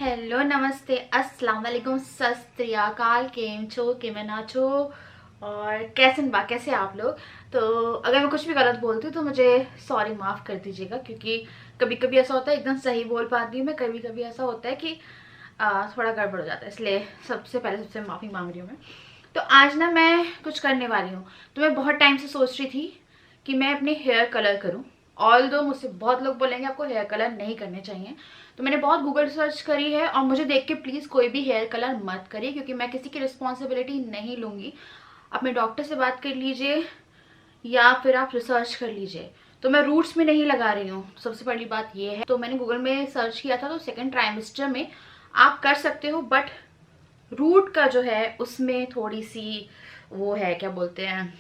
Hello नमस्ते अस्सलाम वालेकुम सत श्री अकाल। केम छो के मैं ना छो और कैसे आप लोग। तो अगर मैं कुछ भी गलत बोलती हूँ तो मुझे सॉरी माफ़ कर दीजिएगा, क्योंकि कभी कभी ऐसा होता है एकदम सही बोल पाती हूँ मैं, कभी कभी ऐसा होता है कि थोड़ा गड़बड़ हो जाता है, इसलिए सबसे माफ़ी मांग रही हूँ मैं। तो आज ना मैं कुछ करने वाली हूँ। तो मैं बहुत टाइम से सोच रही थी कि मैं अपने हेयर कलर करूँ। ऑल दो मुझसे बहुत लोग बोलेंगे आपको हेयर कलर नहीं करने चाहिए, तो मैंने बहुत गूगल सर्च करी है। और मुझे देख के प्लीज़ कोई भी हेयर कलर मत करिए, क्योंकि मैं किसी की रिस्पॉन्सिबिलिटी नहीं लूँगी। अपने डॉक्टर से बात कर लीजिए या फिर आप रिसर्च कर लीजिए। तो मैं रूट्स में नहीं लगा रही हूँ, सबसे पहली बात ये है। तो मैंने गूगल में सर्च किया था, तो सेकेंड ट्राइमेस्टर में आप कर सकते हो, बट रूट का जो है उसमें थोड़ी सी वो है, क्या बोलते हैं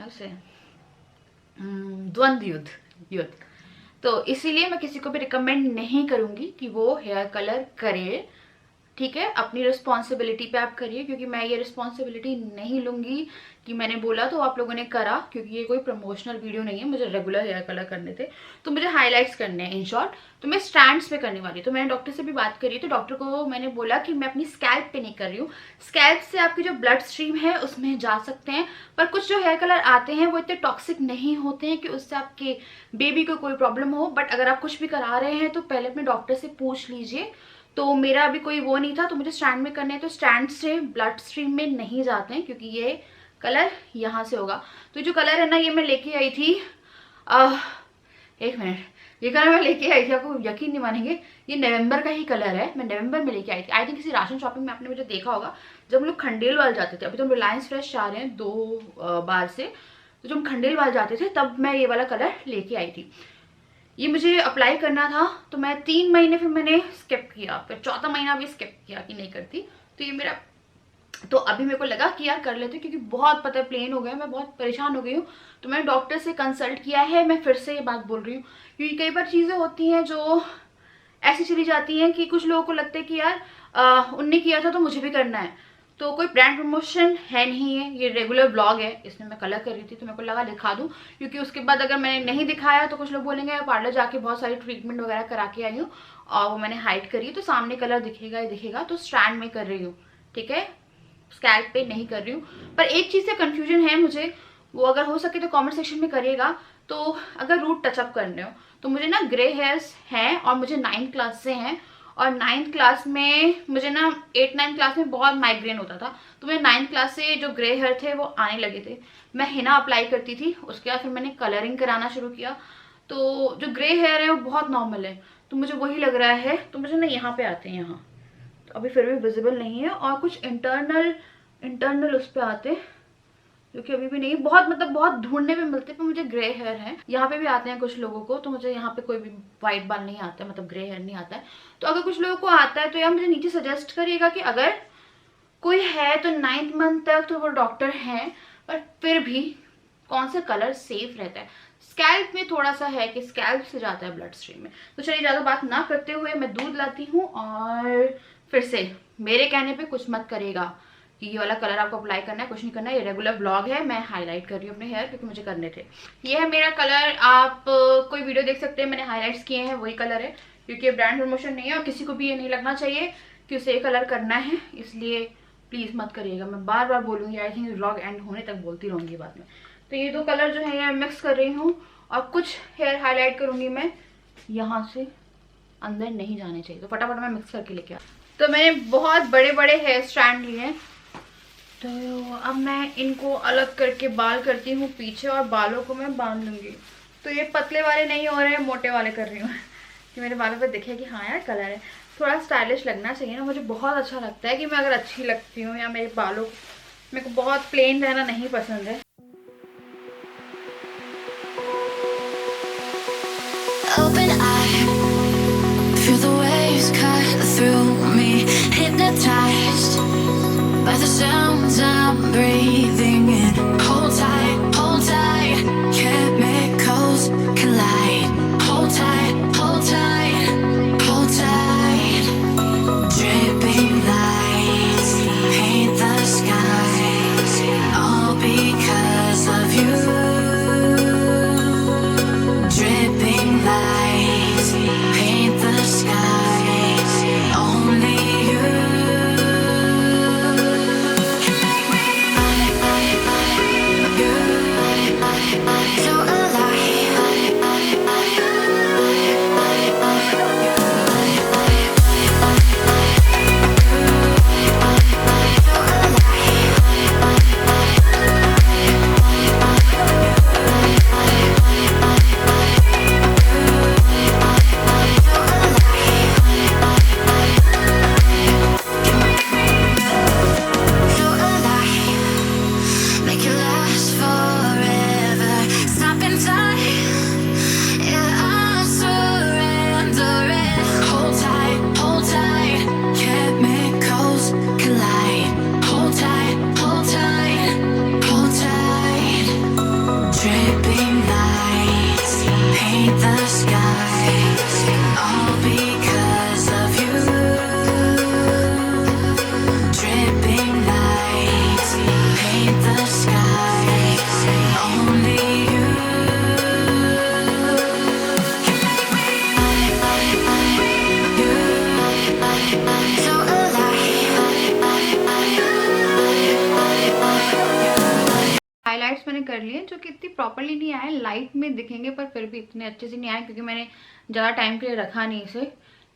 उसे, द्वंद्व युद्ध। तो इसीलिए मैं किसी को भी रिकमेंड नहीं करूंगी कि वो हेयर कलर करे। ठीक है, अपनी रिस्पॉन्सिबिलिटी पे आप करिए, क्योंकि मैं ये रिस्पॉन्सिबिलिटी नहीं लूंगी कि मैंने बोला तो आप लोगों ने करा, क्योंकि ये कोई प्रमोशनल वीडियो नहीं है। मुझे रेगुलर हेयर कलर करने थे, तो मुझे हाईलाइट्स करने हैं इन शॉर्ट। तो मैं स्टैंड्स पे करने वाली। तो मैंने डॉक्टर से भी बात करी, तो डॉक्टर को मैंने बोला कि मैं अपनी स्कैल्प पे नहीं कर रही हूँ। स्कैल्प से आपकी जो ब्लड स्ट्रीम है उसमें जा सकते हैं, पर कुछ जो हेयर कलर आते हैं वो इतने टॉक्सिक नहीं होते हैं कि उससे आपके बेबी को कोई प्रॉब्लम हो। बट अगर आप कुछ भी करा रहे हैं तो पहले अपने डॉक्टर से पूछ लीजिए। तो मेरा अभी कोई वो नहीं था, तो मुझे स्टैंड में करने हैं। तो स्टैंड से ब्लड स्ट्रीम में नहीं जाते हैं, क्योंकि ये कलर यहाँ से होगा। तो जो कलर है ना, ये मैं लेके आई थी, एक मिनट, ये कलर मैं लेके आई थी, आपको यकीन नहीं मानेंगे, ये नवंबर का ही कलर है। मैं नवंबर में लेके आई थी, आई थिंक किसी राशन शॉपिंग में आपने मुझे देखा होगा, जब हम लोग खंडेलवाल जाते थे। अभी तो हम रिलायंस फ्रेश जा रहे हैं 2 बार से, तो जब हम खंडेलवाल जाते थे तब मैं ये वाला कलर लेके आई थी। ये मुझे अप्लाई करना था, तो मैं 3 महीने फिर मैंने स्किप किया, फिर चौथा महीना भी स्किप किया कि नहीं करती। तो ये मेरा, तो अभी मेरे को लगा कि यार कर लेते, क्योंकि बहुत पता है प्लेन हो गया, मैं बहुत परेशान हो गई हूँ। तो मैंने डॉक्टर से कंसल्ट किया है। मैं फिर से ये बात बोल रही हूँ, क्योंकि कई बार चीज़ें होती हैं जो ऐसी चली जाती हैं कि कुछ लोगों को लगता है कि यार उनने किया था तो मुझे भी करना है। तो कोई ब्रांड प्रमोशन है नहीं है, ये रेगुलर ब्लॉग है। इसमें मैं कलर कर रही थी, तो मेरे को लगा दिखा दूं, क्योंकि उसके बाद अगर मैंने नहीं दिखाया तो कुछ लोग बोलेंगे पार्लर जाके बहुत सारी ट्रीटमेंट वगैरह करा के आई हूँ और वो मैंने हाइड करी, तो सामने कलर दिखेगा ही दिखेगा। तो स्टैंड में कर रही हूँ, ठीक है, स्कैल्प पे नहीं कर रही हूँ। पर एक चीज़ से कन्फ्यूजन है मुझे, वो अगर हो सके तो कमेंट सेक्शन में करिएगा। तो अगर रूट टचअप करने हो तो मुझे ना ग्रे हेयर्स हैं, और मुझे 9th क्लास से हैं। और 9th क्लास में मुझे ना 8th 9th क्लास में बहुत माइग्रेन होता था, तो मेरे 9th क्लास से जो ग्रे हेयर थे वो आने लगे थे। मैं हिना अप्लाई करती थी, उसके बाद फिर मैंने कलरिंग कराना शुरू किया। तो जो ग्रे हेयर है वो बहुत नॉर्मल है, तो मुझे वही लग रहा है। तो मुझे ना यहाँ पे आते हैं, यहाँ तो अभी फिर भी विजिबल नहीं है, और कुछ इंटरनल उस पर आते हैं, जो कि अभी भी नहीं, बहुत मतलब बहुत ढूंढने में मिलते, पर मुझे ग्रे हेयर है। यहाँ पे भी आते हैं कुछ लोगों को, तो मुझे यहाँ पे कोई भी वाइट बाल नहीं आता है, मतलब ग्रे हेयर नहीं आता है। तो अगर कुछ लोगों को आता है तो यार मुझे नीचे सजेस्ट करिएगा कि अगर कोई है तो 9th मंथ तक तो वो डॉक्टर हैं, पर फिर भी कौन सा कलर सेफ रहता है। स्कैल्प में थोड़ा सा है कि स्कैल्प से जाता है ब्लड स्ट्रीम में। तो चलिए ज़्यादा बात ना करते हुए मैं दूध लाती हूँ, और फिर से मेरे कहने पे कुछ मत करेगा कि ये वाला कलर आपको अप्लाई करना है, कुछ नहीं करना है। ये रेगुलर ब्लॉग है, मैं हाईलाइट कर रही हूँ अपने हेयर, क्योंकि मुझे करने थे। ये है मेरा कलर, आप कोई वीडियो देख सकते हैं, मैंने हाईलाइट्स किए हैं, वही कलर है, क्योंकि ये ब्रांड प्रमोशन नहीं है और किसी को भी ये नहीं लगना चाहिए कि उसे ये कलर करना है, इसलिए प्लीज़ मत करिएगा। मैं बार बार बोलूँगी, आई थिंक व्लॉग एंड होने तक बोलती रहूँगी बाद में। तो ये 2 कलर जो है ये मिक्स कर रही हूँ, और कुछ हेयर हाईलाइट करूँगी मैं, यहाँ से अंदर नहीं जाने चाहिए, तो फटाफट मैं मिक्स करके लेके आ। तो मैंने बहुत बड़े बड़े हेयर स्टैंड लिए हैं, तो अब मैं इनको अलग करके बाल करती हूँ पीछे, और बालों को मैं बांध लूँगी। तो ये पतले वाले नहीं हो रहे हैं, मोटे वाले कर रही हूँ कि मेरे बालों पे दिखे कि हाँ यार कलर है, थोड़ा स्टाइलिश लगना चाहिए ना। मुझे बहुत अच्छा लगता है कि मैं अगर अच्छी लगती हूँ, या मेरे बालों, मेरे को बहुत प्लेन रहना नहीं पसंद है। Open eye, feel the waves cut through me, hypnotized by the sounds I'm breathing in. Hold tight, chemicals collide. Hold tight, hold tight, hold tight. Dripping lights paint the skies, all because of you. Dripping lights paint the skies. जो कि इतनी properly नहीं आए, light में दिखेंगे पर फिर भी इतने अच्छे से नहीं आए क्योंकि मैंने ज़्यादा टाइम के लिए रखा नहीं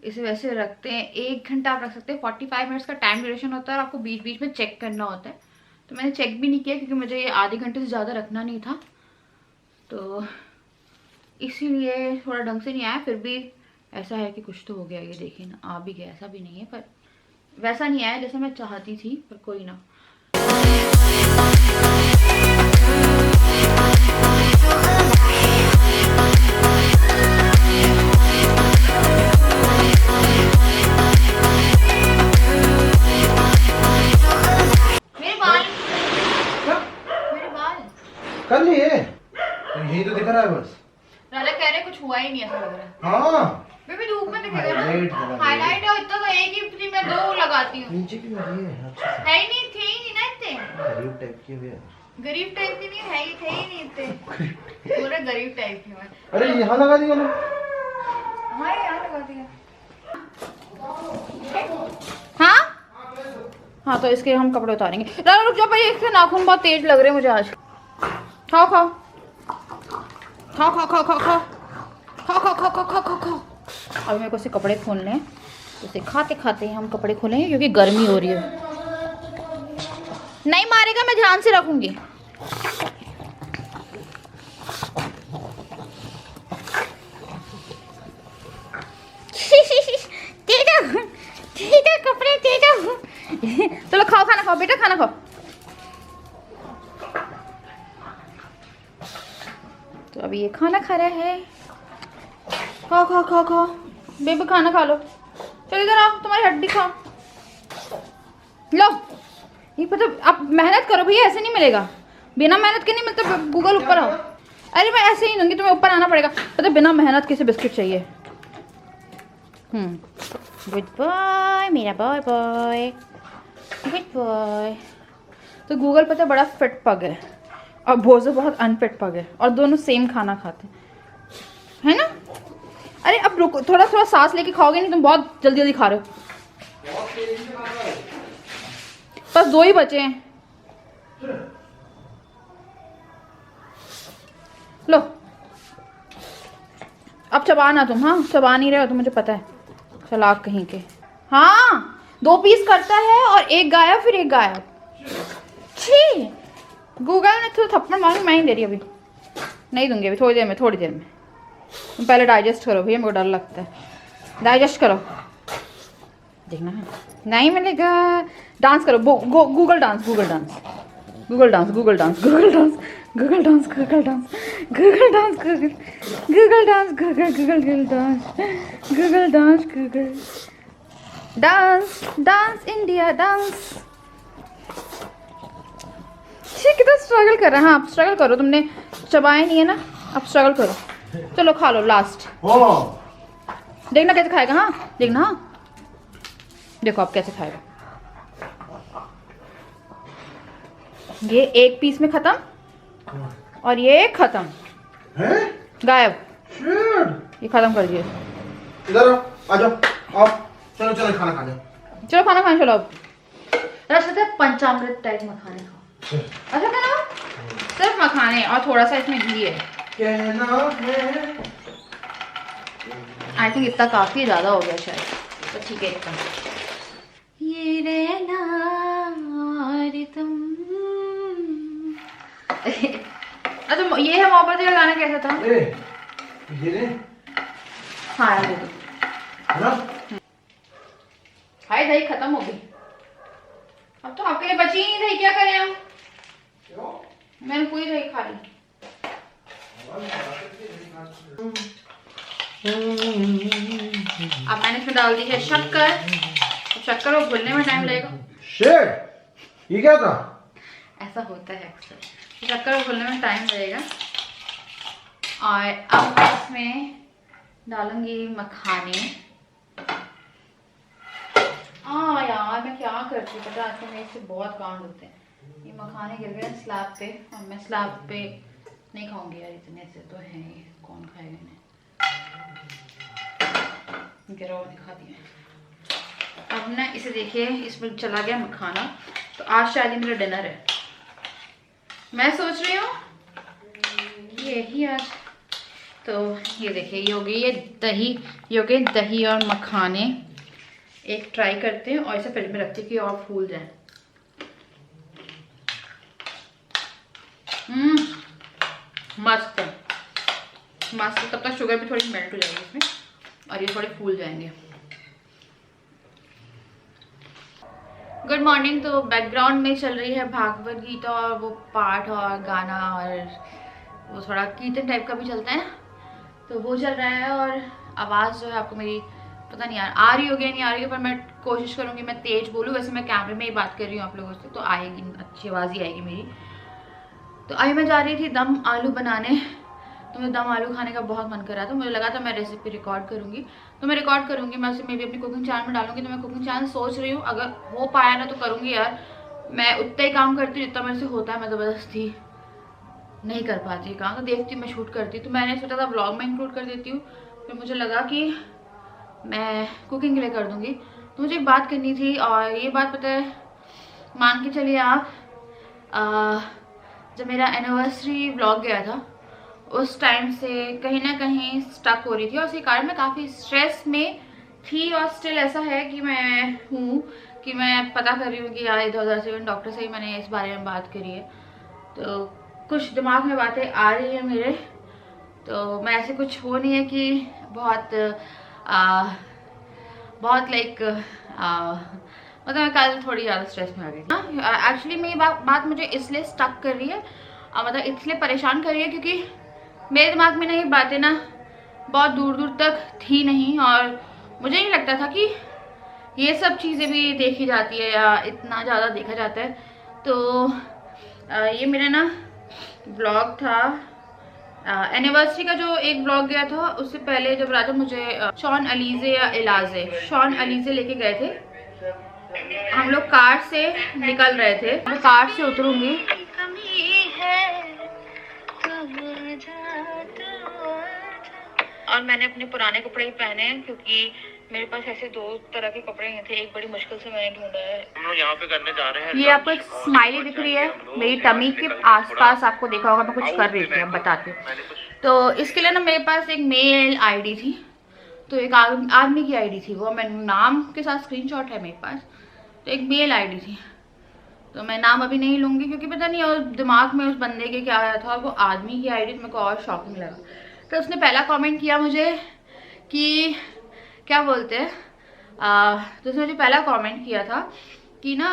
इसे वैसे रखते हैं 1 घंटा आप रख सकते हैं। 45 मिनट्स का टाइम ड्यूरेशन होता है और आपको बीच बीच में चेक करना होता है। तो मैंने चेक भी नहीं किया क्योंकि मुझे ये आधे घंटे से ज़्यादा रखना नहीं था, तो इसीलिए थोड़ा ढंग से नहीं आया। फिर भी ऐसा है कि कुछ तो हो गया, ये देखिए ना, आ भी गया, ऐसा भी नहीं है पर वैसा नहीं आया जैसे मैं चाहती थी, पर कोई ना। कर लिए यही तो दिख रहा है बस। राजा कह रहे कुछ हुआ ही नहीं, ऐसा लग रहा है। हाँ बेबी धूप में दिखेगा ना, हाईलाइट है इतना, तो एक ही मैं 2 लगाती हूँ। नीचे की वाली है अच्छे से, है ही नहीं, थे ही नहीं ना इतने गरीब टाइप की भी है। गरीब टाइप की नहीं है, थे ही नहीं इतने, पूरा गरीब टाइप की मैं। अरे यहाँ लगा दिया ना, हाँ यहाँ लगा दिया। हाँ हाँ, तो इसके हम कपड़े उतारेंगे। राजा रुक जाओ भाई, इसके नाखून बहुत तेज लग रहे हैं मुझे आज। खाओ खाओ खाओ खाओ खाओ खाओ खाओ खाओ खाओ खाओ खाओ खाओ खाओ खाओ। अभी मेरे को इसे कपड़े खोलने हैं, तो इसे खाते खाते हम कपड़े खोलेंगे क्योंकि गर्मी हो रही है। नहीं मारेगा, मैं ध्यान से रखूंगी। ठीक है कपड़े ठीक है। चलो खाओ, खाना खाओ बेटा, खाना खाओ। तो अभी ये खाना खा रहा है, खाओ खाओ खाओ खाओ बेबी, खाना खा लो। चलो इधर आओ, तुम्हारी हड्डी खाओ लो। ये पता, आप मेहनत करो भैया, ऐसे नहीं मिलेगा, बिना मेहनत के नहीं मिलता। गूगल ऊपर आओ। अरे मैं ऐसे ही दूंगी, तुम्हें ऊपर आना पड़ेगा। पता बिना मेहनत के से बिस्किट चाहिए। गुड बॉय मेरा बॉय बॉय, गुड बॉय। तो गूगल पता बड़ा फिट पग है और भोजो बहुत अनफिट पग है, और दोनों सेम खाना खाते हैं, है ना। अरे अब रुको, थोड़ा थोड़ा सांस लेके खाओगे, नहीं तुम बहुत जल्दी जल्दी खा रहे हो। बस 2 ही बचे हैं, लो अब चबाना तुम। हाँ चबा नहीं रहे हो तो मुझे पता है, चालाक कहीं के। हाँ 2 पीस करता है और 1 गायब, फिर 1 गायब। छी, गूगल ने तो थप्पड़ मांगी, मैं ही दे रही अभी नहीं दूंगी, अभी थोड़ी देर में तुम पहले डाइजेस्ट करो भैया, मेरे को डर लगता है। डाइजेस्ट करो, देखना है नहीं मिलेगा। डांस करो, Google dance Google dance Google dance Google dance Google dance Google dance Google dance Google dance Google dance Google Google dance Google dance Google dance dance India dance. कितना स्ट्रगल कर रहा है। हाँ आप स्ट्रगल करो, तुमने चबाया नहीं है ना, अब स्ट्रगल करो। चलो खा लो लास्ट, देखना कैसे खाएगा। हाँ देखना, हाँ देखो आप कैसे खाएगा। ये 1 पीस में खत्म और ये खत्म, गायब। ये खत्म कर दिए। इधर आ जाओ, आओ चलो चलो खाना खाने, चलो खाना खाने चलो। अब रास्ते पंचामृत टाइप मखाने खाओ। अच्छा कहना सिर्फ मखाने और थोड़ा सा इसमें घी है, कहना है। आई थिंक इतना काफी ज्यादा हो गया शायद, तो ठीक है इतना। ये रहना और तुम। अच्छा ये है मोहब्बत का गाना, कैसा था? ये ले। हाँ यार दे ना, हाय दही खत्म हो गई, अब तो आपके लिए बची ही नहीं दही, क्या करें हम? मैंने पूरी दही खा ली। अब मैंने इसमें डाल दी है शक्कर, तो शक्कर को घुलने में टाइम लगेगा। शिट, ये क्या था? ऐसा होता है अक्सर, शक्कर को घुलने में टाइम लगेगा। और अब इसमें डालूंगी मखाने। यार मैं क्या करती हूँ पता है, मेरे से बहुत कांड होते हैं। ये मखाने गिर गए स्लैब पे, और मैं स्लैब पे नहीं खाऊंगी यार, इतने से तो है ये, कौन खाएगा इन्हें। गिरा हुआ दिखा दिया। अब ना इसे देखिए, इसमें चला गया मखाना। तो आज शायद मेरा डिनर है। मैं सोच रही हूँ यही आज। तो ये देखिए, ये हो गई है दही, ये हो गए दही और मखाने। एक ट्राई करते हैं और इसे फ्रिज में रखते हैं कि और फूल जाए। मस्त है, मस्त। तब तक शुगर भी थोड़ी मेल्ट हो जाएगी इसमें और ये थोड़े फूल जाएंगे। Good morning. तो बैकग्राउंड में चल रही है भागवत गीता और वो पाठ और गाना, और वो थोड़ा कीर्तन टाइप का भी चलता है ना, तो वो चल रहा है। और आवाज़ जो है आपको मेरी पता नहीं यार आ रही होगी या नहीं आ रही है, पर मैं कोशिश करूँगी मैं तेज़ बोलूँ। वैसे मैं कैमरे में ही बात कर रही हूँ आप लोगों से, तो आएगी, अच्छी आवाज़ ही आएगी मेरी। तो अभी मैं जा रही थी दम आलू बनाने, तो मुझे दम आलू खाने का बहुत मन कर रहा था। मुझे लगा था मैं रेसिपी रिकॉर्ड करूँगी, तो मैं रिकॉर्ड करूँगी, मैं उसे मे भी अपनी कुकिंग चैनल में डालूंगी। तो मैं कुकिंग चैनल सोच रही हूँ, अगर हो पाया ना तो करूँगी यार। मैं उतना ही काम करती हूँ जितना मेरे से होता है, मैं ज़बरदस्ती नहीं कर पाती काम। तो देखती हूँ मैं शूट करती हूँ, तो मैंने सोचा था व्लॉग में इंक्लूड कर देती हूँ, फिर मुझे लगा कि मैं कुकिंग के लिए कर दूँगी। तो मुझे एक बात करनी थी, और ये बात पता है, मान के चलिए आप, जब मेरा एनिवर्सरी व्लॉग गया था उस टाइम से कहीं ना कहीं स्टक हो रही थी, और उसके कारण मैं काफ़ी स्ट्रेस में थी। और स्टिल ऐसा है कि मैं हूँ कि मैं पता कर रही हूँ कि यार इधर उधर से डॉक्टर से ही मैंने इस बारे में बात करी है, तो कुछ दिमाग में बातें आ रही है मेरे। तो मैं ऐसे कुछ हो नहीं है कि बहुत लाइक मतलब मैं कल थोड़ी ज़्यादा स्ट्रेस में आ गई थी। एक्चुअली मेरी बात मुझे इसलिए स्टक कर रही है, मतलब इसलिए परेशान कर रही है क्योंकि मेरे दिमाग में ना ये बातें ना बहुत दूर दूर तक थी नहीं, और मुझे नहीं लगता था कि ये सब चीज़ें भी देखी जाती है या इतना ज़्यादा देखा जाता है। तो ये मेरा ना ब्लॉग था एनिवर्सरी का, जो एक ब्लॉग गया था उससे पहले जब राजा मुझे शॉन अलीजे या इलाजे शॉन अलीजे लेके गए थे। हम लोग कार से निकल रहे थे, मैं कार से उतरूंगी और मैंने अपने पुराने कपड़े ही पहने हैं क्योंकि मेरे पास ऐसे दो तरह के कपड़े नहीं थे। एक बड़ी मुश्किल से मैंने ढूंढा है। हम लोग यहाँ पे करने जा रहे हैं। ये आपको एक स्माइली दिख रही है मेरी टमी के आसपास, आपको देखा होगा मैं कुछ कर रही थी, अब बताती हूँ। तो इसके लिए ना मेरे पास एक मेल आईडी थी, तो एक आर्मी की आईडी थी, वो मैं नाम के साथ स्क्रीनशॉट है मेरे पास। तो एक मेल आईडी थी, तो मैं नाम अभी नहीं लूँगी क्योंकि पता नहीं और दिमाग में उस बंदे के क्या आया था, और वो आदमी की आईडी, तो मेरे को और शॉकिंग लगा। तो उसने पहला कमेंट किया मुझे कि क्या बोलते हैं, तो उसने मुझे पहला कमेंट किया था कि ना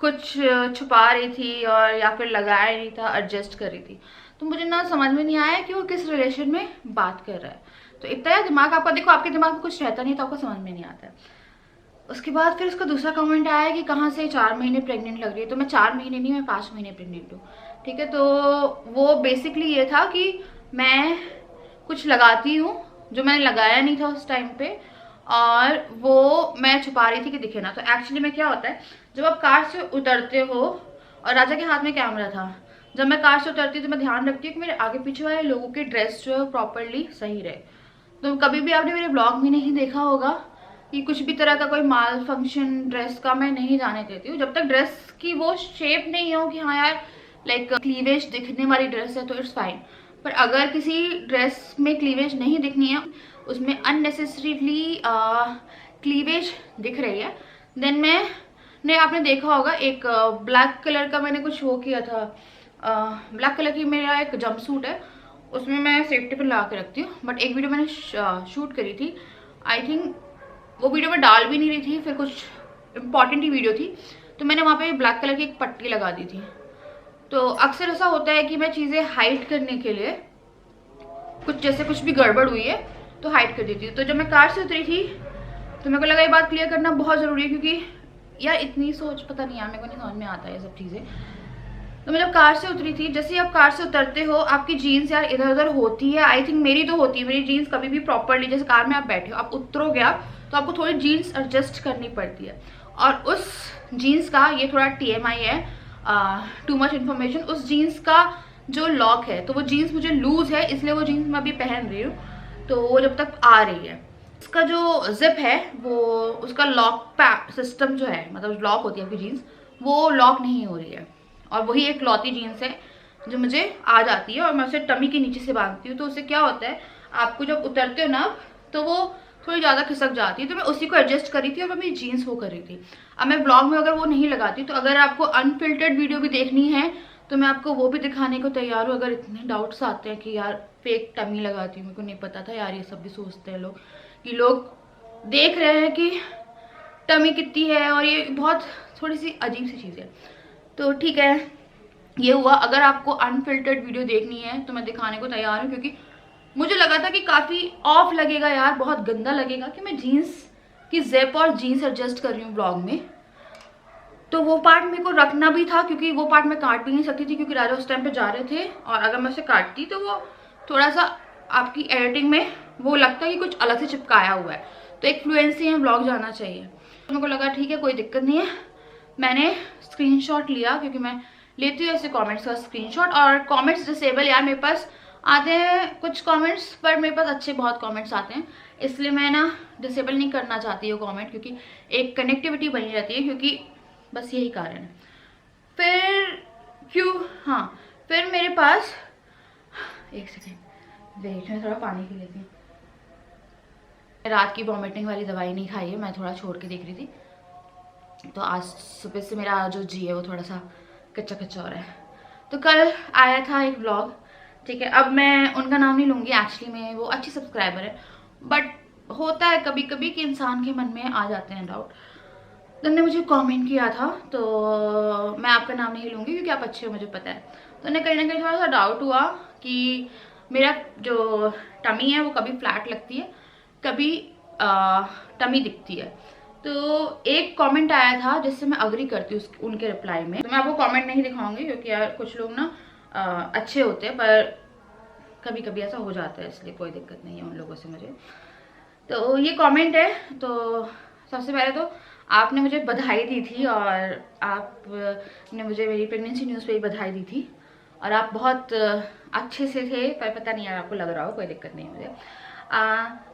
कुछ छुपा रही थी और या फिर लगाया नहीं था, एडजस्ट कर रही थी। तो मुझे ना समझ में नहीं आया कि वो किस रिलेशन में बात कर रहा है। तो इतना दिमाग आपका, देखो आपके दिमाग में कुछ रहता नहीं तो आपको समझ में नहीं आता है। उसके बाद फिर उसका दूसरा कमेंट आया कि कहाँ से 4 महीने प्रेग्नेंट लग रही है। तो मैं 4 महीने नहीं, मैं 5 महीने प्रेग्नेंट हूँ, ठीक है। तो वो बेसिकली ये था कि मैं कुछ लगाती हूँ जो मैंने लगाया नहीं था उस टाइम पे, और वो मैं छुपा रही थी कि दिखे ना। तो एक्चुअली में क्या होता है, जब आप कार से उतरते हो, और राजा के हाथ में कैमरा था, जब मैं कार से उतरती हूँ तो मैं ध्यान रखती हूँ कि मेरे आगे पीछे वाले लोगों की ड्रेस जो है प्रॉपरली सही रहे। तो कभी भी आपने मेरे ब्लॉग में नहीं देखा होगा कि कुछ भी तरह का कोई माल फंक्शन ड्रेस का मैं नहीं जाने देती हूँ, जब तक ड्रेस की वो शेप नहीं हो कि हाँ यार लाइक क्लीवेज दिखने वाली ड्रेस है तो इट्स फाइन। पर अगर किसी ड्रेस में क्लीवेज नहीं दिखनी है, उसमें अननेसेसरीली क्लीवेज दिख रही है, देन मैंने आपने देखा होगा एक ब्लैक कलर का मैंने कुछ वो किया था, ब्लैक कलर की मेरा एक जंपसूट है, उसमें मैं सेफ्टी पिन लगा के रखती हूँ। बट एक वीडियो मैंने शूट करी थी, आई थिंक वो वीडियो मैं डाल भी नहीं रही थी, फिर कुछ इम्पॉर्टेंट ही वीडियो थी, तो मैंने वहाँ पे ब्लैक कलर की एक पट्टी लगा दी थी। तो अक्सर ऐसा होता है कि मैं चीज़ें हाइड करने के लिए कुछ जैसे कुछ भी गड़बड़ हुई है तो हाइड कर देती हूँ। तो जब मैं कार से उतरी थी तो मेरे को लगा ये बात क्लियर करना बहुत ज़रूरी है, क्योंकि यार इतनी सोच पता नहीं यार मेरे को नहीं समझ में आता है ये सब चीज़ें। तो मैं जब कार से उतरी थी, जैसे ही आप कार से उतरते हो आपकी जीन्स यार इधर उधर होती है, आई थिंक मेरी तो होती है, मेरी जीन्स कभी भी प्रॉपरली, जैसे कार में आप बैठे हो, आप उतरोगे आप तो आपको थोड़ी जीन्स एडजस्ट करनी पड़ती है, और उस जीन्स का ये थोड़ा TMI है, टू मच इन्फॉर्मेशन, उस जीन्स का जो लॉक है, तो वो जीन्स मुझे लूज है, इसलिए वो जीन्स मैं अभी पहन रही हूँ, तो वो जब तक आ रही है इसका जो जिप है वो उसका लॉक सिस्टम जो है, मतलब लॉक होती है आपकी जीन्स, वो लॉक नहीं हो रही है, और वही एक लौती जीन्स है जो मुझे आ जाती है और मैं उसे टमी के नीचे से बांधती हूँ। तो उससे क्या होता है, आपको जब उतरते हो ना तो वो थोड़ी ज़्यादा खिसक जाती है। तो मैं उसी को एडजस्ट करी थी और मैं मेरी जीन्स वो कर रही थी। अब मैं ब्लॉग में अगर वो नहीं लगाती, तो अगर आपको अनफिल्टर्ड वीडियो भी देखनी है तो मैं आपको वो भी दिखाने को तैयार हूँ। अगर इतने डाउट्स आते हैं कि यार फेक टमी लगाती हूँ, मेरे को नहीं पता था यार, ये सब भी सोचते हैं लोग कि लोग देख रहे हैं कि टमी कितनी है, और ये बहुत थोड़ी सी अजीब सी चीज़ है। तो ठीक है, ये हुआ। अगर आपको अनफिल्टर्ड वीडियो देखनी है तो मैं दिखाने को तैयार हूँ, क्योंकि मुझे लगा था कि काफ़ी ऑफ लगेगा यार, बहुत गंदा लगेगा कि मैं जीन्स की जेप और जीन्स एडजस्ट कर रही हूँ ब्लॉग में। तो वो पार्ट मेरे को रखना भी था, क्योंकि वो पार्ट मैं काट भी नहीं सकती थी, क्योंकि राजा उस टाइम पे जा रहे थे, और अगर मैं उसे काटती तो वो थोड़ा सा आपकी एडिटिंग में वो लगता है कि कुछ अलग से चिपकाया हुआ है। तो एक फ्लुएंसी में ब्लॉग जाना चाहिए। तो मेरे को लगा ठीक है, कोई दिक्कत नहीं है। मैंने स्क्रीनशॉट लिया, क्योंकि मैं लेती हूँ ऐसे कमेंट्स का स्क्रीनशॉट। और कमेंट्स डिसेबल यार मेरे पास आते हैं कुछ कमेंट्स, पर मेरे पास अच्छे बहुत कमेंट्स आते हैं, इसलिए मैं ना डिसेबल नहीं करना चाहती हूँ कमेंट, क्योंकि एक कनेक्टिविटी बनी रहती है, क्योंकि बस यही कारण है। फिर हाँ, फिर मेरे पास एक सेकेंड वेट, मैं थोड़ा पानी पी लेती हूँ। रात की वॉमिटिंग वाली दवाई नहीं खाई है, मैं थोड़ा छोड़ के देख रही थी, तो आज सुबह से मेरा जो जी है वो थोड़ा सा कच्चा कच्चा हो रहा है। तो कल आया था एक व्लॉग, ठीक है, अब मैं उनका नाम नहीं लूँगी, एक्चुअली में वो अच्छी सब्सक्राइबर है, बट होता है कभी कभी कि इंसान के मन में आ जाते हैं डाउट। तो उन्होंने मुझे कमेंट किया था, तो मैं आपका नाम नहीं लूँगी क्योंकि आप अच्छे हो, मुझे पता है। तो उन्हें कहीं ना कहीं थोड़ा सा डाउट हुआ कि मेरा जो टमी है वो कभी फ्लैट लगती है, कभी टमी दिखती है। तो एक कमेंट आया था जिससे मैं अग्री करती हूँ उनके रिप्लाई में। तो मैं आपको कमेंट नहीं दिखाऊंगी, क्योंकि यार कुछ लोग ना अच्छे होते हैं, पर कभी कभी ऐसा हो जाता है, इसलिए कोई दिक्कत नहीं है उन लोगों से मुझे। तो ये कमेंट है। तो सबसे पहले तो आपने मुझे बधाई दी थी, और आपने मुझे मेरी प्रेगनेंसी न्यूज़ पे ही बधाई दी थी, और आप बहुत अच्छे से थे, पर पता नहीं यार आपको लग रहा हो, कोई दिक्कत नहीं मुझे।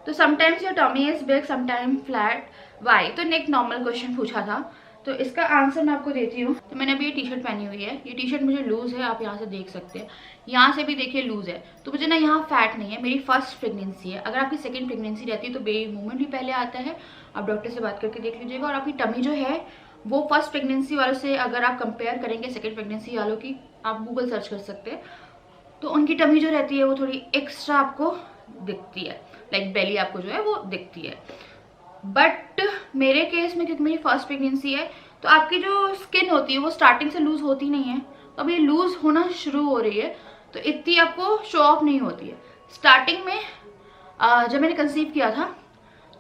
तो sometimes your tummy is big, sometime flat, why? तो ने एक नॉर्मल क्वेश्चन पूछा था, तो इसका आंसर मैं आपको देती हूँ। तो मैंने अभी ये टी शर्ट पहनी हुई है, ये टी शर्ट मुझे लूज़ है, आप यहाँ से देख सकते हैं, यहाँ से भी देखिए लूज़ है। तो मुझे ना यहाँ फैट नहीं है, मेरी फर्स्ट प्रेगनेंसी है। अगर आपकी सेकंड प्रेगनेंसी रहती है तो बेबी मूवमेंट भी पहले आता है, आप डॉक्टर से बात करके देख लीजिएगा। और आपकी टमी जो है वो फर्स्ट प्रेगनेंसी वालों से अगर आप कंपेयर करेंगे सेकेंड प्रेगनेंसी वालों की, आप गूगल सर्च कर सकते हैं, तो उनकी टमी जो रहती है वो थोड़ी एक्स्ट्रा आपको दिखती है, लाइक बेली आपको जो है वो दिखती है। बट मेरे केस में क्योंकि मेरी फर्स्ट प्रेगनेंसी है, तो आपकी जो स्किन होती है वो स्टार्टिंग से लूज होती नहीं है, तो अब ये लूज होना शुरू हो रही है, तो इतनी आपको शो ऑफ नहीं होती है। स्टार्टिंग में जब मैंने कंसीव किया था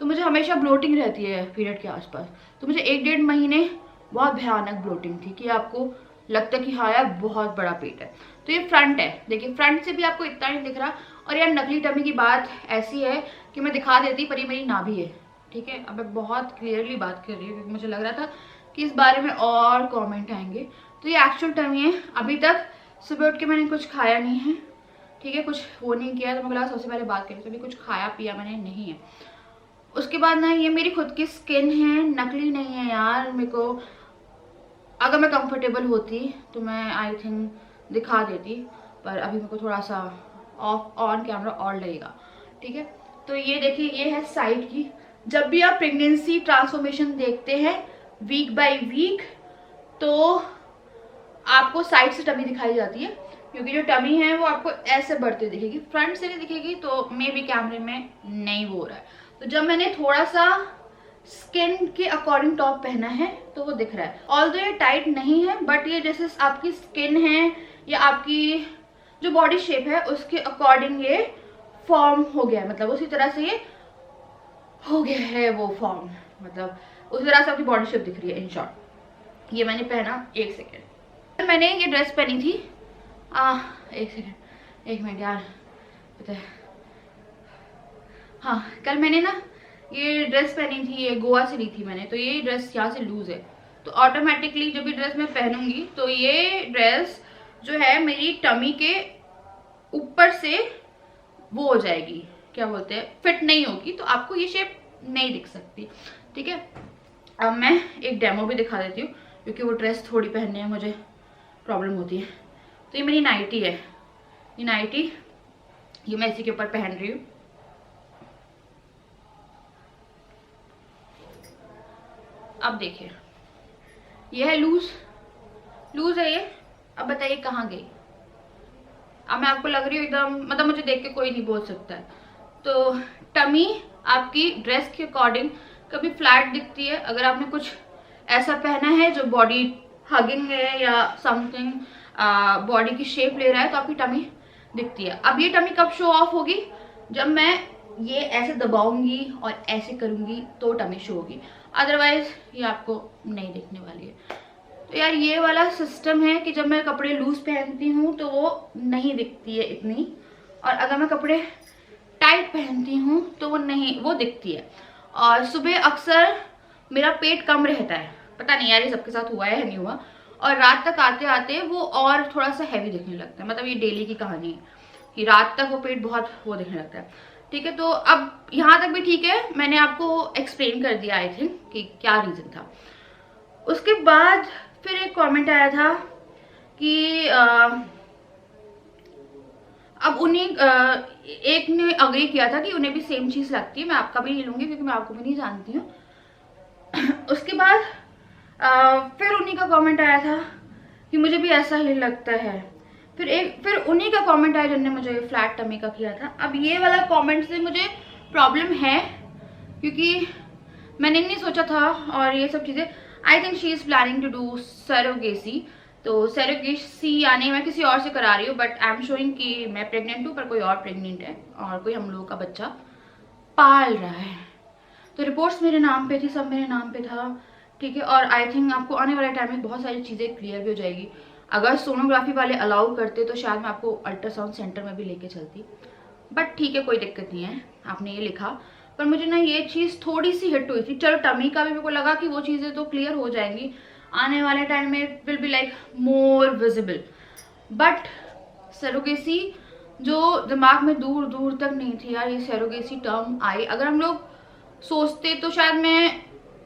तो मुझे हमेशा ब्लोटिंग रहती है पीरियड के आसपास, तो मुझे 1-1.5 महीने बहुत भयानक ब्लोटिंग थी कि आपको लगता है कि हाँ यार बहुत बड़ा पेट है। तो ये फ्रंट है, देखिए फ्रंट से भी आपको इतना नहीं दिख रहा। और यार नकली टमी की बात ऐसी है कि मैं दिखा देती, पर ये मेरी नाभि है, ठीक है। अब मैं बहुत क्लियरली बात कर रही हूँ, क्योंकि मुझे लग रहा था कि इस बारे में और कमेंट आएंगे। तो ये एक्चुअल टमी है। अभी तक सुबह उठ के मैंने कुछ खाया नहीं है, ठीक है, कुछ वो नहीं किया, तो मुझे लगा सबसे पहले बात करें। तो अभी कुछ खाया पिया मैंने नहीं है। उसके बाद ना ये मेरी खुद की स्किन है, नकली नहीं है यार। मेरे को अगर मैं कंफर्टेबल होती तो मैं आई थिंक दिखा देती, पर अभी मेरे को थोड़ा सा ऑफ ऑन कैमरा और लगेगा, ठीक है। तो ये देखिए, ये है साइड की। जब भी आप प्रेगनेंसी ट्रांसफॉर्मेशन देखते हैं वीक बाय वीक, तो आपको साइड से टमी दिखाई जाती है, क्योंकि जो टमी है वो आपको ऐसे बढ़ती दिखेगी, फ्रंट से नहीं दिखेगी। तो मे भी कैमरे में नहीं हो रहा है। तो जब मैंने थोड़ा सा स्किन के अकॉर्डिंग टॉप पहना है तो वो दिख रहा है। ऑल्दो ये टाइट नहीं है, बट ये जैसे आपकी स्किन है या आपकी जो बॉडी शेप है उसके अकॉर्डिंग ये फॉर्म हो गया है, मतलब उसी तरह से ये हो गया है वो फॉर्म, मतलब उसी तरह से आपकी बॉडी शेप दिख रही है इन शॉर्ट। ये मैंने पहना, एक सेकेंड, मैंने ये ड्रेस पहनी थी एक सेकेंड, एक मिनट यार, पता है, हाँ कल मैंने ना ये ड्रेस पहनी थी, ये गोवा से ली थी मैंने। तो ये ड्रेस यहाँ से लूज है, तो ऑटोमेटिकली जब ये ड्रेस मैं पहनूंगी तो ये ड्रेस जो है मेरी टमी के ऊपर से वो हो जाएगी, क्या बोलते हैं, फिट नहीं होगी, तो आपको ये शेप नहीं दिख सकती, ठीक है। अब मैं एक डेमो भी दिखा देती हूँ, क्योंकि वो ड्रेस थोड़ी पहनने में मुझे प्रॉब्लम होती है। तो ये मेरी नाइटी है, ये नाइटी ये मैं इसी के ऊपर पहन रही हूँ। अब देखिए ये है लूज है ये। अब बताइए कहाँ गई? अब मैं आपको लग रही हूँ एकदम, मतलब मुझे देख के कोई नहीं बोल सकता है। तो टमी आपकी ड्रेस के अकॉर्डिंग कभी फ्लैट दिखती है, अगर आपने कुछ ऐसा पहना है जो बॉडी हगिंग है या समथिंग बॉडी की शेप ले रहा है, तो आपकी टमी दिखती है। अब ये टमी कब शो ऑफ होगी? जब मैं ये ऐसे दबाऊंगी और ऐसे करूंगी तो टमी शो होगी, अदरवाइज ये आपको नहीं दिखने वाली है। तो यार ये वाला सिस्टम है कि जब मैं कपड़े लूज पहनती हूँ तो वो नहीं दिखती है इतनी, और अगर मैं कपड़े टाइट पहनती हूँ तो वो दिखती है। और सुबह अक्सर मेरा पेट कम रहता है, पता नहीं यार ये सबके साथ हुआ है या नहीं हुआ, और रात तक आते आते वो और थोड़ा सा हैवी दिखने लगता है। मतलब ये डेली की कहानी है कि रात तक वो पेट बहुत वो दिखने लगता है। ठीक है, तो अब यहाँ तक भी ठीक है, मैंने आपको एक्सप्लेन कर दिया आई थिंक कि क्या रीज़न था। उसके बाद फिर एक कमेंट आया था कि अब उन्हें एक ने अग्री किया था कि उन्हें भी सेम चीज़ लगती है। मैं आपका भी नहीं लूँगी क्योंकि मैं आपको भी नहीं जानती हूँ। उसके बाद फिर उन्हीं का कमेंट आया था कि मुझे भी ऐसा ही लगता है। फिर उन्हीं का कमेंट आया जिन्होंने मुझे फ्लैट टमी का किया था। अब ये वाला कमेंट से मुझे प्रॉब्लम है क्योंकि मैंने नहीं सोचा था, और ये सब चीज़ें I think she is planning to do surrogacy. तो सरोगेसी यानी मैं किसी और से करा रही हूँ, बट आई एम शोइंग कि मैं प्रेग्नेंट हूँ पर कोई और प्रेग्नेंट है और कोई हम लोगों का बच्चा पाल रहा है। तो रिपोर्ट्स मेरे नाम पे थी, सब मेरे नाम पे था। ठीक है, और आई थिंक आपको आने वाले टाइम में बहुत सारी चीज़ें क्लियर भी हो जाएगी। अगर सोनोग्राफी वाले अलाउ करते तो शायद मैं आपको अल्ट्रासाउंड सेंटर में भी लेके चलती, बट ठीक है कोई दिक्कत नहीं है। आपने ये लिखा, पर मुझे ना ये चीज़ थोड़ी सी हिट हुई थी। चलो टमी का भी मेरे को लगा कि वो चीज़ें तो क्लियर हो जाएंगी आने वाले टाइम में, will be like more visible, but surrogacy जो दिमाग में दूर दूर तक नहीं थी यार, ये सरोगेसी टर्म आई। अगर हम लोग सोचते तो शायद मैं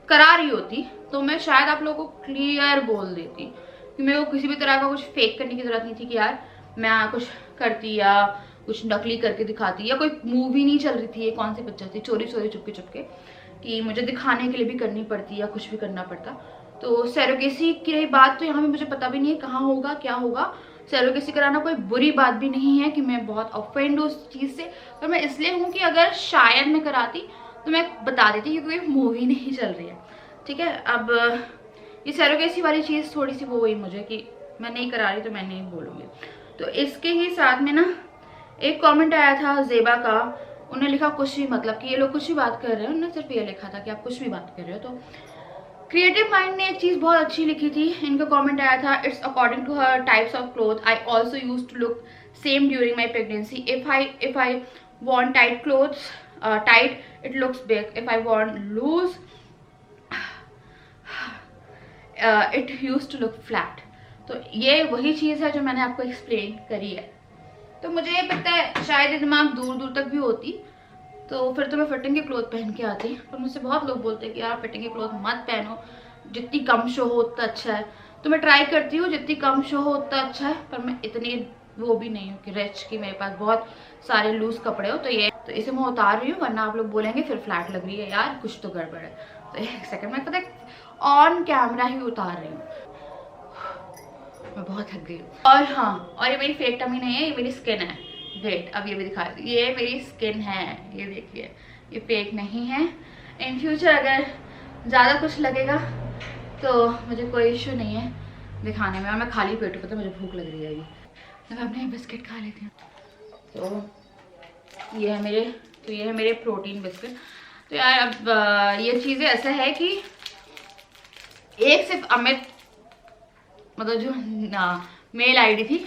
करा रही होती, तो मैं शायद आप लोगों को क्लियर बोल देती कि मेरे को किसी भी तरह का कुछ फेक करने की जरूरत नहीं थी कि यार मैं कुछ करती या कुछ नकली करके दिखाती, या कोई मूवी नहीं चल रही थी, ये कौन सी पिक्चर थी चोरी चोरी चुपके चुपके कि मुझे दिखाने के लिए भी करनी पड़ती या कुछ भी करना पड़ता। तो सरोगेसी की रही बात, तो यहाँ पे मुझे पता भी नहीं है कहाँ होगा क्या होगा। सरोगेसी कराना कोई बुरी बात भी नहीं है कि मैं बहुत ऑफेंड हूँ उस चीज़ से, पर मैं इसलिए हूँ कि अगर शायद मैं कराती तो मैं बता देती क्योंकि मूवी नहीं चल रही है। ठीक है, अब ये सरोगेसी वाली चीज़ थोड़ी सी वो हुई मुझे कि मैं नहीं करा रही तो मैं नहीं बोलूँगी। तो इसके ही साथ में ना एक कमेंट आया था जेबा का, उन्हें लिखा कुछ भी, मतलब कि ये लोग कुछ भी बात कर रहे हैं। उन्होंने सिर्फ ये लिखा था कि आप कुछ भी बात कर रहे हो। तो क्रिएटिव माइंड ने एक चीज़ बहुत अच्छी लिखी थी, इनका कमेंट आया था, it's according to her types of cloth I also use to look same during my pregnancy. If I want tight clothes tight it looks big, if I want loose it use to look flat. तो ये वही चीज़ है जो मैंने आपको explain करी है। तो मुझे ये पता है शायद ये दिमाग दूर दूर तक भी होती तो फिर तो मैं फिटिंग के क्लोथ पहन के आती, पर मुझसे बहुत लोग बोलते हैं कि यार फिटिंग के क्लोथ मत पहनो, जितनी कम शो हो उतना अच्छा है। तो मैं ट्राई करती हूँ जितनी कम शो हो उतना अच्छा है, पर मैं इतनी वो भी नहीं हूँ कि रिच कि मेरे पास बहुत सारे लूज कपड़े हो। तो इसे मैं उतार रही हूँ, वरना आप लोग बोलेंगे फिर फ्लैट लग रही है यार, कुछ तो गड़बड़ है। तो एक सेकेंड, मैं पता है ऑन कैमरा ही उतार रही हूँ, मैं बहुत थक गई हूँ। और हाँ, और ये मेरी फेक टमी नहीं है, ये मेरी स्किन है। वेट, अब ये भी दिखा दी, ये मेरी स्किन है, ये देखिए, ये फेक नहीं है। इन फ्यूचर अगर ज़्यादा कुछ लगेगा तो मुझे कोई इशू नहीं है दिखाने में। और मैं खाली पेट हूँ, पता मुझे भूख लग रही है अभी, तो मैं अपने बिस्किट खा लेती हूँ। तो ये है मेरे प्रोटीन बिस्किट। तो यार अब ये चीज़ें ऐसा है कि एक सिर्फ अमित, मतलब जो मेल आईडी थी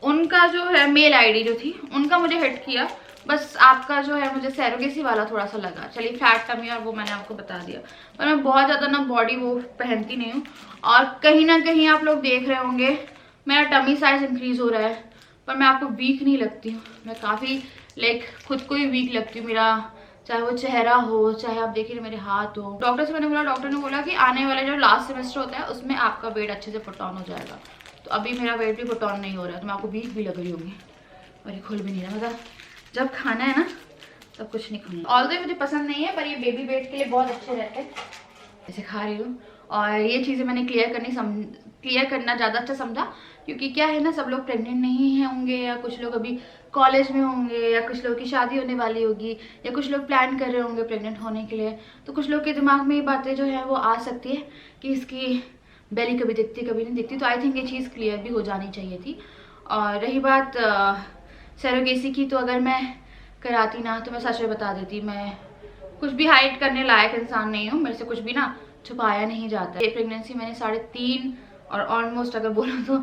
उनका जो है, मेल आईडी जो थी उनका मुझे हिट किया। बस आपका जो है मुझे सरोगेसी वाला थोड़ा सा लगा। चलिए फ्लैट टमी और वो मैंने आपको बता दिया, पर मैं बहुत ज़्यादा ना बॉडी वो पहनती नहीं हूँ। और कहीं ना कहीं आप लोग देख रहे होंगे मेरा टमी साइज इंक्रीज हो रहा है, पर मैं आपको वीक नहीं लगती हूँ। मैं काफ़ी लाइक खुद को ही वीक लगती हूँ, मेरा चाहे वो चेहरा हो, चाहे आप देखिए मेरे हाथ हो। डॉक्टर से मैंने बोला, डॉक्टर ने बोला कि आने वाला जो लास्ट सेमेस्टर होता है उसमें आपका वेट अच्छे से पुट ऑन हो जाएगा। तो अभी मेरा वेट भी पुट ऑन नहीं हो रहा है, तो मैं आपको वीक भी लग रही होंगी और ये खुल भी नहीं रहा। मतलब जब खाना है ना तब कुछ नहीं खाना। ऑल्दो मुझे पसंद नहीं है, पर ये बेबी वेट के लिए बहुत अच्छे रहते हैं। ऐसे खा रही हूँ और ये चीज़ें मैंने क्लियर करना ज़्यादा अच्छा समझा, क्योंकि क्या है ना, सब लोग प्रेग्नेंट नहीं हैं होंगे, या कुछ लोग अभी कॉलेज में होंगे, या कुछ लोगों की शादी होने वाली होगी, या कुछ लोग प्लान कर रहे होंगे प्रेग्नेंट होने के लिए। तो कुछ लोग के दिमाग में ये बातें जो है वो आ सकती है कि इसकी बेली कभी दिखती कभी नहीं दिखती। तो आई थिंक ये चीज़ क्लियर भी हो जानी चाहिए थी। और रही बात सरोगेसी की, तो अगर मैं कराती ना तो मैं सच में बता देती, मैं कुछ भी हाइड करने लायक इंसान नहीं हूँ, मेरे से कुछ भी ना छुपाया नहीं जाता। ये प्रेगनेंसी मैंने 3.5 और ऑलमोस्ट अगर बोलूँ तो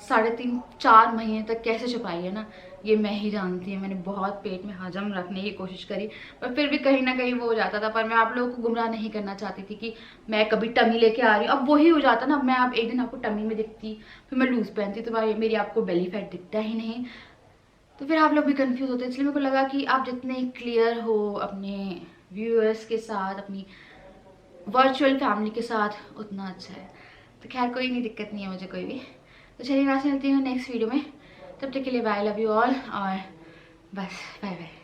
3.5-4 महीने तक कैसे छुपाई है ना, ये मैं ही जानती हूँ। मैंने बहुत पेट में हजम रखने की कोशिश करी, पर फिर भी कहीं ना कहीं वो हो जाता था। पर मैं आप लोगों को गुमराह नहीं करना चाहती थी कि मैं कभी टमी लेके आ रही हूँ। अब वही हो जाता ना, मैं आप एक दिन आपको टमी में दिखती, फिर मैं लूज पहनती तो मेरी आपको बेली फैट दिखता ही नहीं, तो फिर आप लोग भी कंफ्यूज होते। इसलिए मेरे को लगा कि आप जितने क्लियर हो अपने व्यूअर्स के साथ, अपनी वर्चुअल फैमिली के साथ, उतना अच्छा है। तो खैर कोई नहीं, दिक्कत नहीं है मुझे कोई भी। तो चलिए यहाँ से मिलती हूँ नेक्स्ट वीडियो में, तब तक के लिए बाय, लव यू ऑल, और बस बाय बाय।